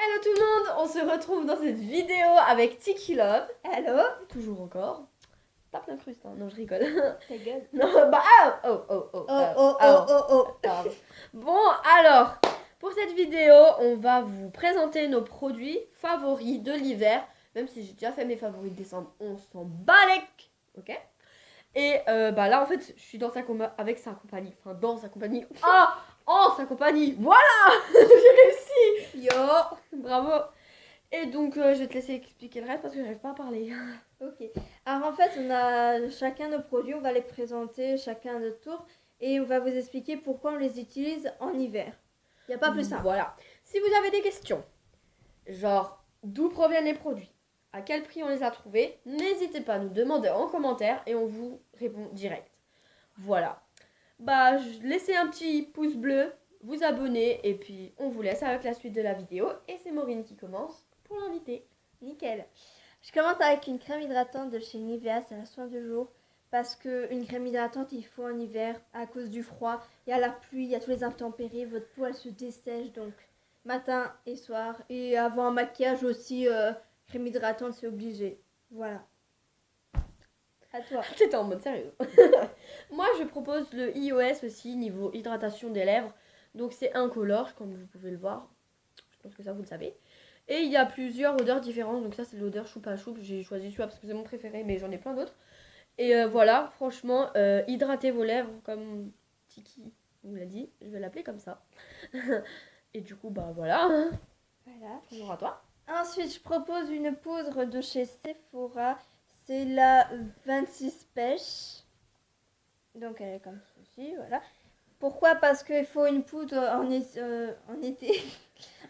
Hello tout le monde, on se retrouve dans cette vidéo avec Tiki Love. Hello. Toujours encore. Tape l'incruste, hein. Non, je rigole. Ta gueule. Non, bah, pardon. Bon, alors, pour cette vidéo, on va vous présenter nos produits favoris de l'hiver. Même si j'ai déjà fait mes favoris de décembre, on s'en balèque, ok. Et bah là, en fait, je suis dans sa avec sa compagnie. Enfin, dans sa compagnie. Ah, en sa compagnie. Voilà. J'ai réussi. Yo. Bravo. Et donc, je vais te laisser expliquer le reste parce que j'arrive pas à parler. Ok. Alors en fait, on a chacun nos produits, on va les présenter chacun à notre tour et on va vous expliquer pourquoi on les utilise en hiver. Il n'y a pas plus simple. Voilà. Si vous avez des questions, genre d'où proviennent les produits, à quel prix on les a trouvés, n'hésitez pas à nous demander en commentaire et on vous répond direct. Voilà. Bah, laissez un petit pouce bleu, vous abonnez et puis on vous laisse avec la suite de la vidéo. Et c'est Maureen qui commence pour l'inviter. Nickel. Je commence avec une crème hydratante de chez Nivea, c'est la soin du jour. Parce qu'une crème hydratante, il faut en hiver à cause du froid. Il y a la pluie, il y a tous les intempéries, votre peau elle se dessèche donc matin et soir. Et avant un maquillage aussi, crème hydratante c'est obligé. Voilà. À toi. T'étais en mode sérieux. Moi, je propose le iOS aussi, niveau hydratation des lèvres. Donc, c'est incolore, comme vous pouvez le voir. Je pense que ça, vous le savez. Et il y a plusieurs odeurs différentes. Donc, ça, c'est l'odeur choupa choup. J'ai choisi celui-là parce que c'est mon préféré, mais j'en ai plein d'autres. Et voilà, franchement, hydratez vos lèvres comme Tiki vous l'a dit. Je vais l'appeler comme ça. Et du coup, bah voilà. Voilà. Bonjour à toi. Ensuite, je propose une poudre de chez Sephora. C'est la 26 pêche. Donc, elle est comme ceci, voilà. Pourquoi? Parce qu'il faut une poudre en été.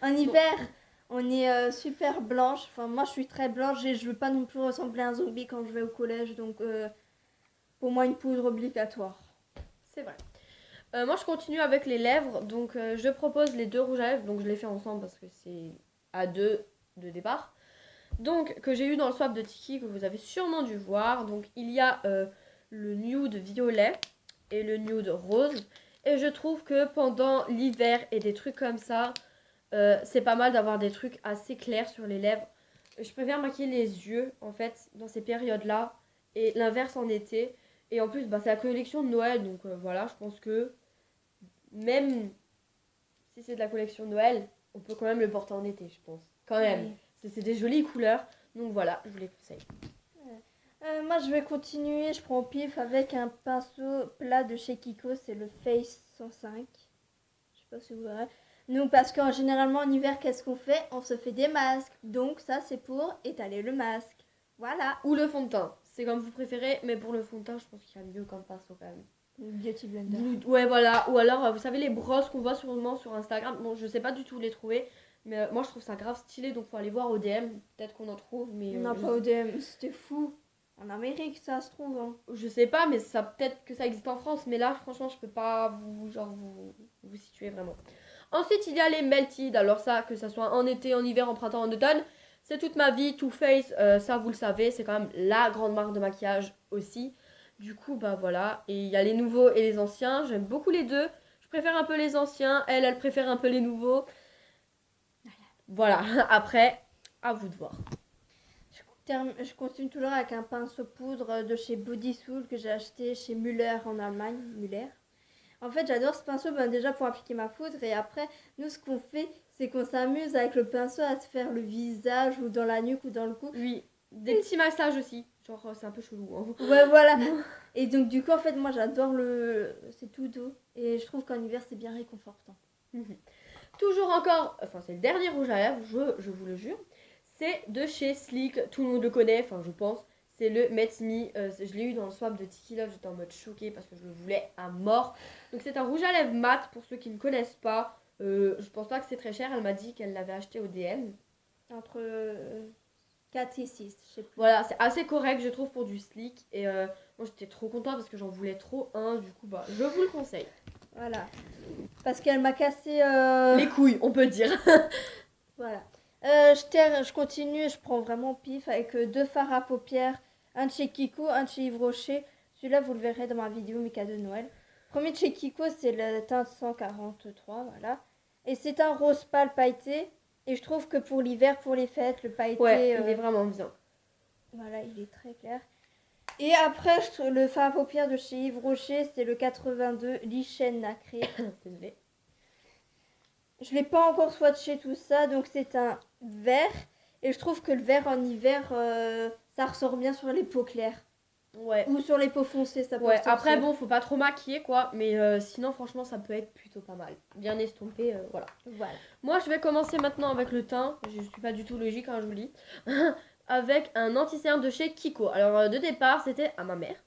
En hiver, on est super blanche. Enfin, moi, je suis très blanche et je veux pas non plus ressembler à un zombie quand je vais au collège. Donc, pour moi, une poudre obligatoire. C'est vrai. Moi, je continue avec les lèvres. Donc, je propose les deux rouges à lèvres. Donc, je les fais ensemble parce que c'est à deux de départ. Donc, que j'ai eu dans le swap de Tiki, que vous avez sûrement dû voir. Donc, il y a le nude violet et le nude rose. Et je trouve que pendant l'hiver et des trucs comme ça, c'est pas mal d'avoir des trucs assez clairs sur les lèvres. Je préfère maquiller les yeux, en fait, dans ces périodes-là. Et l'inverse en été. Et en plus, bah, c'est la collection de Noël. Donc, voilà, je pense que même si c'est de la collection de Noël, on peut quand même le porter en été, je pense. Quand même. Oui. C'est des jolies couleurs. Donc voilà, je vous les conseille. Moi, je vais continuer. Je prends au pif avec un pinceau plat de chez Kiko. C'est le Face 105. Je sais pas si vous verrez. Nous, parce qu'en généralement en hiver, qu'est-ce qu'on fait? On se fait des masques. Donc ça, c'est pour étaler le masque. Voilà. Ou le fond de teint. C'est comme vous préférez, mais pour le fond de teint, je pense qu'il y a mieux comme pinceau quand même. Beauty Blender. Ouais, voilà. Ou alors, vous savez, les brosses qu'on voit sûrement sur Instagram. Bon, je sais pas du tout où les trouver. Mais moi, je trouve ça grave stylé. Donc, faut aller voir au DM. Peut-être qu'on en trouve. Mais Non, pas au DM. C'était fou. En Amérique, ça se trouve. Hein. je sais pas, mais ça peut-être que ça existe en France. Mais là, franchement, je peux pas vous situer vraiment. Ensuite, il y a les Melted. Alors ça, que ça soit en été, en hiver, en printemps, en automne. C'est toute ma vie. Too Faced, ça, vous le savez. C'est quand même la grande marque de maquillage aussi. Du coup, bah voilà. Et il y a les nouveaux et les anciens. J'aime beaucoup les deux. Je préfère un peu les anciens. Elle préfère un peu les nouveaux. Voilà. Après, à vous de voir. Je continue toujours avec un pinceau poudre de chez Body Soul que j'ai acheté chez Müller en Allemagne. Müller. En fait, j'adore ce pinceau déjà pour appliquer ma poudre. Et après, nous, ce qu'on fait, c'est qu'on s'amuse avec le pinceau à se faire le visage ou dans la nuque ou dans le cou. Oui. Des petits massages aussi. Genre, c'est un peu chelou. Hein. Ouais, voilà. Et donc, du coup, en fait, moi, j'adore c'est tout doux. Et je trouve qu'en hiver, c'est bien réconfortant. Toujours encore, enfin c'est le dernier rouge à lèvres, je vous le jure. C'est de chez Sleek, tout le monde le connaît, enfin je pense. C'est le Met Me, je l'ai eu dans le swap de Tiki Love, j'étais en mode choquée parce que je le voulais à mort. Donc c'est un rouge à lèvres mat pour ceux qui ne connaissent pas. Je pense pas que c'est très cher, elle m'a dit qu'elle l'avait acheté au DM. Entre 4 et 6, je sais plus. Voilà, c'est assez correct je trouve pour du Sleek. Et moi j'étais trop contente parce que j'en voulais trop un, du coup bah je vous le conseille. Voilà. Parce qu'elle m'a cassé... Les couilles, on peut dire. Voilà. Je continue, je prends vraiment pif avec deux fards à paupières, un de chez Kiko, un de chez Yves Rocher. Celui-là, vous le verrez dans ma vidéo mes cadeaux de Noël. Premier de chez Kiko, c'est le teint 143, voilà. Et c'est un rose pâle pailleté. Et je trouve que pour l'hiver, pour les fêtes, le pailleté, Ouais, il est vraiment bien. voilà, il est très clair. Et après, le fard à paupières de chez Yves Rocher, c'est le 82 Lichen nacré. Désolée. Je l'ai pas encore swatché tout ça, donc c'est un vert. Et je trouve que le vert en hiver, ça ressort bien sur les peaux claires. Ouais. Ou sur les peaux foncées, ça peut Ouais, ressortir. après bon, faut pas trop maquiller quoi, mais sinon franchement ça peut être plutôt pas mal. Bien estompé, voilà. Voilà. Moi je vais commencer maintenant avec le teint, je suis pas du tout logique hein, je vous le dis. Avec un anti-cerne de chez Kiko. Alors de départ c'était à ma mère,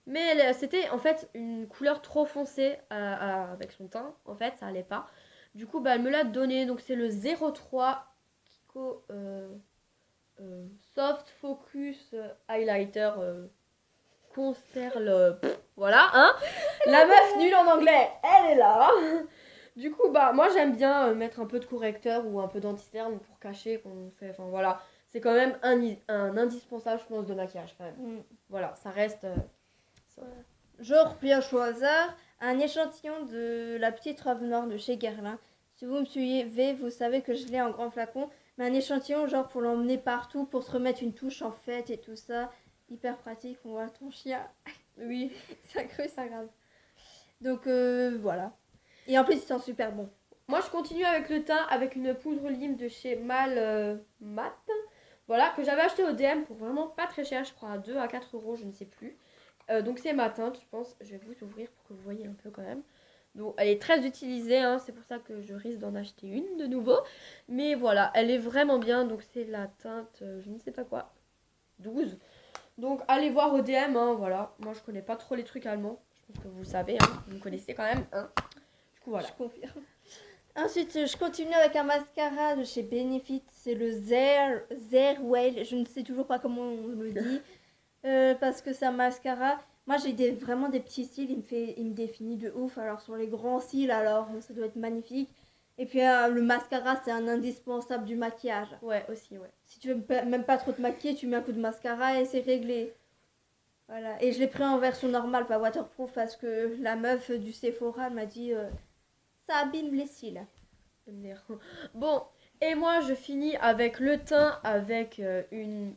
mais c'était en fait une couleur trop foncée avec son teint, en fait ça allait pas. Du coup bah elle me l'a donné, donc c'est le 03 Kiko Soft Focus Highlighter Concerle. Voilà, hein. La meuf nulle en anglais, elle est là. Du coup, bah, moi j'aime bien mettre un peu de correcteur ou un peu d'anti-cerne pour cacher qu'on fait. Enfin voilà, c'est quand même un indispensable, je pense, de maquillage quand même. Voilà, ça reste. Genre, pioche au hasard, un échantillon de la petite robe noire de chez Guerlain. Si vous me suivez, vous savez que je l'ai en grand flacon. Mais un échantillon, genre pour l'emmener partout, pour se remettre une touche en fête et tout ça. Hyper pratique, on voit ton chien. Oui, Ça crue, ça grave. Donc voilà. Et en plus, il sent super bon. moi je continue avec le teint avec une poudre lime de chez Mal Mat. Voilà, que j'avais acheté au DM pour vraiment pas très cher, je crois à 2 à 4 euros, je ne sais plus. Donc c'est ma teinte, je pense. Je vais vous ouvrir pour que vous voyez un peu quand même. Donc elle est très utilisée, hein, c'est pour ça que je risque d'en acheter une de nouveau. Mais voilà, elle est vraiment bien. Donc c'est la teinte, je ne sais pas quoi, 12. Donc allez voir au DM, hein, voilà. Moi je connais pas trop les trucs allemands. Je pense que vous savez, hein, vous me connaissez quand même. Hein. Du coup voilà. Je confirme. Ensuite, je continue avec un mascara de chez Benefit. C'est le Zerwell. Je ne sais toujours pas comment on le dit. Parce que c'est un mascara. Moi, j'ai vraiment des petits cils. Il me définit de ouf. Alors, sur les grands cils, alors, ça doit être magnifique. Et puis, le mascara, c'est un indispensable du maquillage. Ouais, aussi, ouais. Si tu veux même pas trop te maquiller, tu mets un coup de mascara et c'est réglé. Voilà. Et je l'ai pris en version normale, pas waterproof, parce que la meuf du Sephora m'a dit ça abîme les cils. Bon, et moi je finis avec le teint avec une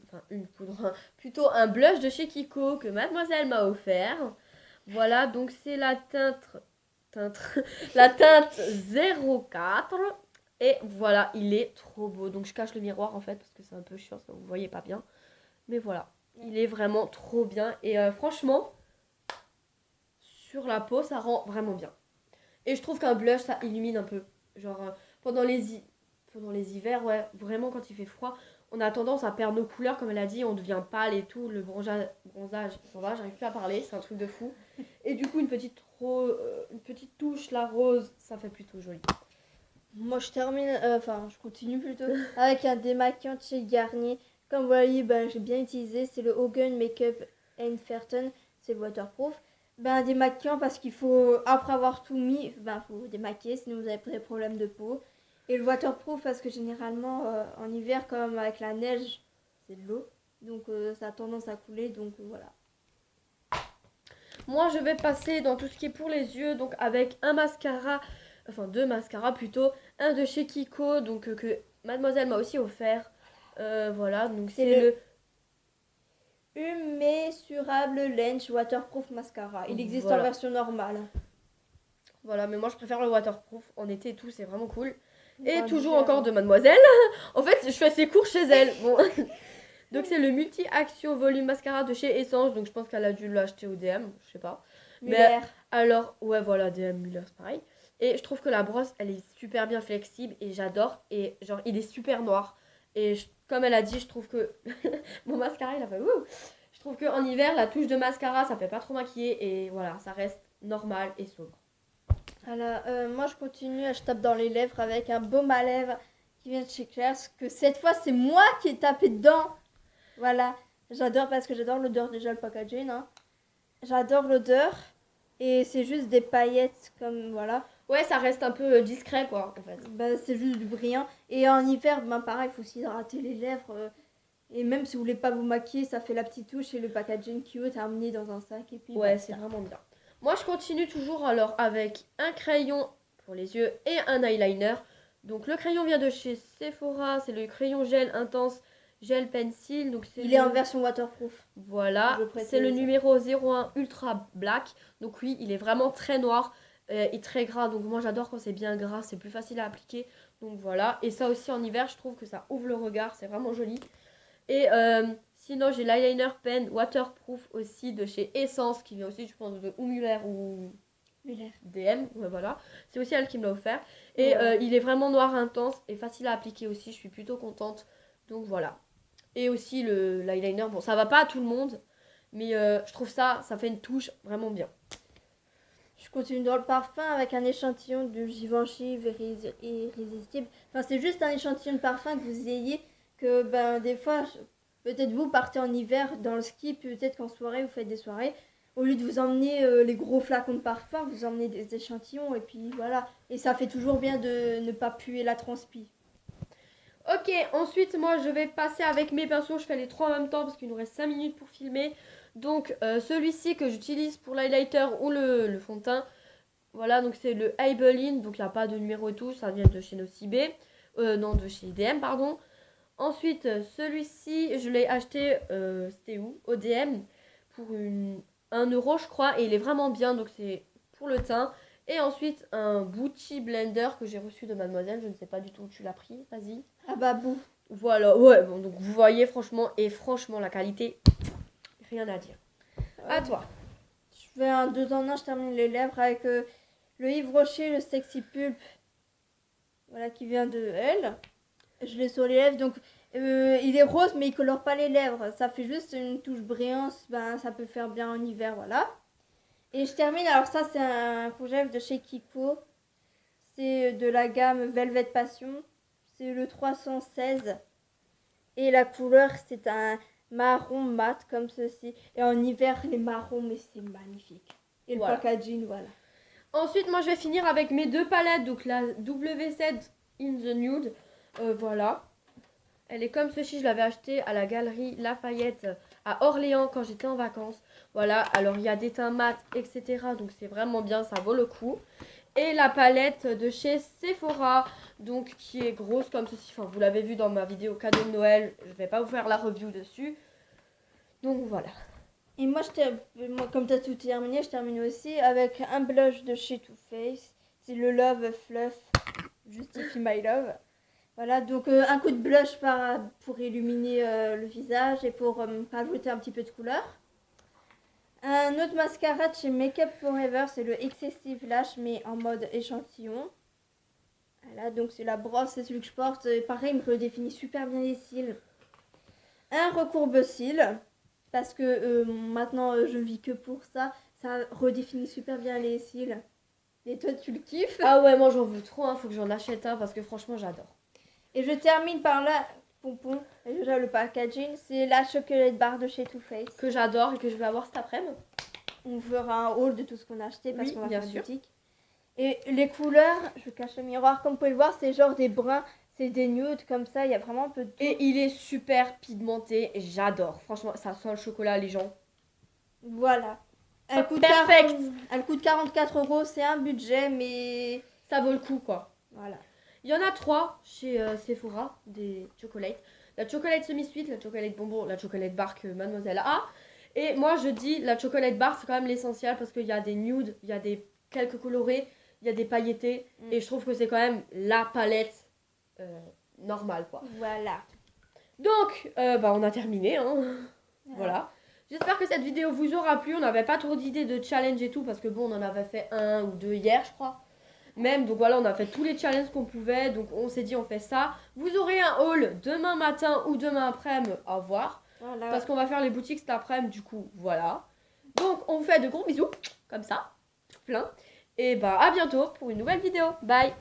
poudre, plutôt un blush de chez Kiko que mademoiselle m'a offert. Voilà, donc c'est la la teinte 04. Et voilà, il est trop beau. Donc je cache le miroir en fait parce que c'est un peu chiant, ça vous voyez pas bien. Mais voilà, il est vraiment trop bien. Et franchement, sur la peau, ça rend vraiment bien. Et je trouve qu'un blush, ça illumine un peu. Genre, pendant les hivers, ouais, vraiment quand il fait froid, on a tendance à perdre nos couleurs, comme elle a dit, on devient pâle et tout, le bronzage, j'arrive plus à parler, c'est un truc de fou. Et du coup, une petite touche, la rose, ça fait plutôt joli. Moi, je continue plutôt avec un démaquillant de chez Garnier. Comme vous voyez, j'ai bien utilisé, c'est le Hogan Makeup Inferton, c'est le waterproof. Un démaquillant parce qu'il faut, après avoir tout mis, faut démaquiller, sinon vous avez des problèmes de peau. Et le waterproof parce que généralement, en hiver, comme avec la neige, c'est de l'eau. Donc ça a tendance à couler, donc voilà. Moi, je vais passer dans tout ce qui est pour les yeux, donc avec un mascara, enfin 2 mascaras plutôt, un de chez Kiko, donc que mademoiselle m'a aussi offert. Voilà, donc c'est le Immesurable Lens Waterproof Mascara. Il existe Voilà. en version normale. Voilà, mais moi je préfère le waterproof en été et tout, c'est vraiment cool. Et Enfin, toujours l'hiver, encore hein. de mademoiselle. En fait, je fais ses cours chez elle. Bon. Donc c'est le multi-action volume mascara de chez Essence, donc je pense qu'elle a dû l'acheter au DM, je sais pas. Muller. Mais alors, ouais, voilà, DM Muller, c'est pareil. Et je trouve que la brosse, elle est super bien flexible et j'adore. Et genre, il est super noir. Et comme elle a dit, je trouve que mon mascara, il a fait ouh. Je trouve qu'en hiver, la touche de mascara, ça fait pas trop maquiller. Et voilà, ça reste normal et sobre. Alors, moi, je continue, je tape dans les lèvres avec un baume à lèvres qui vient de chez Claire's. Que cette fois, c'est moi qui ai tapé dedans. Voilà. J'adore parce que j'adore l'odeur déjà, le packaging. Hein. J'adore l'odeur. Et c'est juste des paillettes comme, voilà. Ouais, ça reste un peu discret, quoi, en fait. C'est juste du brillant. Et en hiver, pareil, il faut s'hydrater les lèvres. Et même si vous voulez pas vous maquiller, ça fait la petite touche et le packaging cute à emmener dans un sac. Et puis, ouais, c'est vraiment bien. Moi, je continue toujours alors avec un crayon pour les yeux et un eyeliner. Donc le crayon vient de chez Sephora, c'est le crayon gel intense gel pencil. Donc Il est en version waterproof. Voilà, c'est le numéro 01 Ultra Black. Donc oui, il est vraiment très noir et très gras. Donc moi j'adore quand c'est bien gras, c'est plus facile à appliquer. Donc voilà, et ça aussi en hiver, je trouve que ça ouvre le regard, c'est vraiment joli. Et sinon j'ai l'eyeliner pen waterproof aussi de chez Essence, qui vient aussi je pense de Muller ou DM, ouais, voilà. C'est aussi elle qui me l'a offert. Et il est vraiment noir intense et facile à appliquer aussi, je suis plutôt contente. Donc voilà. Et aussi l'eyeliner, bon ça va pas à tout le monde, mais je trouve ça fait une touche vraiment bien. Je continue dans le parfum avec un échantillon de Givenchy irrésistible. Enfin c'est juste un échantillon de parfum que vous ayez, que ben des fois, peut-être vous partez en hiver dans le ski, peut-être qu'en soirée vous faites des soirées. Au lieu de vous emmener les gros flacons de parfum, vous emmenez des échantillons et puis voilà. Et ça fait toujours bien de ne pas puer la transpi. Ok, ensuite moi je vais passer avec mes pinceaux, je fais les trois en même temps parce qu'il nous reste 5 minutes pour filmer. Donc celui-ci que j'utilise pour l'highlighter ou le fond de teint, voilà, donc c'est le Maybelline, donc il n'y a pas de numéro et tout, ça vient de chez Nocibé, non de chez DM pardon. Ensuite celui-ci je l'ai acheté, c'était où? Au DM pour 1 euro je crois, et il est vraiment bien, donc c'est pour le teint. Et ensuite un Beauty Blender que j'ai reçu de Mademoiselle, je ne sais pas du tout où tu l'as pris, vas-y. Ah bah bouh. Voilà, ouais, bon, donc vous voyez franchement, et franchement la qualité, rien à dire. À toi. Je fais un 2 en 1, je termine les lèvres avec le Yves Rocher, le Sexy Pulp. Voilà, qui vient de elle. Je l'ai sur les lèvres, donc il est rose mais il colore pas les lèvres. Ça fait juste une touche brillante, ben, ça peut faire bien en hiver, voilà. Et je termine, alors ça c'est un rouge à lèvres de chez Kiko. C'est de la gamme Velvet Passion. C'est le 316. Et la couleur c'est un marron mat comme ceci. Et en hiver les marrons, mais c'est magnifique. Et le packaging, voilà. Ensuite moi je vais finir avec mes deux palettes, donc la WZ in the Nude. Voilà. Elle est comme ceci, je l'avais achetée à la galerie Lafayette à Orléans quand j'étais en vacances. Voilà, alors il y a des teints mat, etc. Donc c'est vraiment bien, ça vaut le coup. Et la palette de chez Sephora, donc qui est grosse comme ceci. Enfin, vous l'avez vu dans ma vidéo cadeau de Noël, je vais pas vous faire la review dessus. Donc voilà. Et moi, comme tu as tout terminé, je termine aussi avec un blush de chez Too Faced. C'est le Love Fluff Justify My Love. Voilà, donc un coup de blush pour illuminer le visage et pour rajouter un petit peu de couleur. Un autre mascara de chez Makeup Forever, c'est le Excessive Lash, mais en mode échantillon. Voilà, donc c'est la brosse, c'est celui que je porte. Pareil, il me redéfinit super bien les cils. Un recourbe-cils, parce que maintenant je vis que pour ça. Ça redéfinit super bien les cils. Et toi, tu le kiffes? Ah ouais, moi j'en veux trop, hein. Faut que j'en achète un parce que franchement j'adore. Et je termine par là, pompon, et déjà le packaging, c'est la chocolate bar de chez Too Faced. Que j'adore et que je vais avoir cet après-midi. On fera un haul de tout ce qu'on a acheté parce qu'on va bien faire sûr. boutique. Et les couleurs, je cache le miroir, comme vous pouvez le voir, c'est genre des bruns, c'est des nudes comme ça, il y a vraiment un peu de tout. Et il est super pigmenté, j'adore. Franchement, ça sent le chocolat, les gens. Voilà. Elle coûte 44 €, c'est un budget, mais ça vaut le coup quoi. Voilà. Il y en a 3 chez Sephora, des chocolates. La chocolate semi-sweet, la chocolate bonbon, la chocolate bar que Mademoiselle a. Et moi je dis la chocolate bar c'est quand même l'essentiel parce qu'il y a des nudes, il y a des quelques colorés, il y a des pailletés. Et je trouve que c'est quand même la palette normale quoi. Voilà. Donc on a terminé hein. Voilà. J'espère que cette vidéo vous aura plu. On n'avait pas trop d'idées de challenge et tout parce que bon on en avait fait 1 ou 2 hier je crois. Même, donc voilà, on a fait tous les challenges qu'on pouvait. Donc on s'est dit on fait ça. Vous aurez un haul demain matin ou demain après-midi à voir. Voilà. Parce qu'on va faire les boutiques cet après-midi du coup, voilà. Donc on vous fait de gros bisous, comme ça, tout plein. Et bah à bientôt pour une nouvelle vidéo. Bye.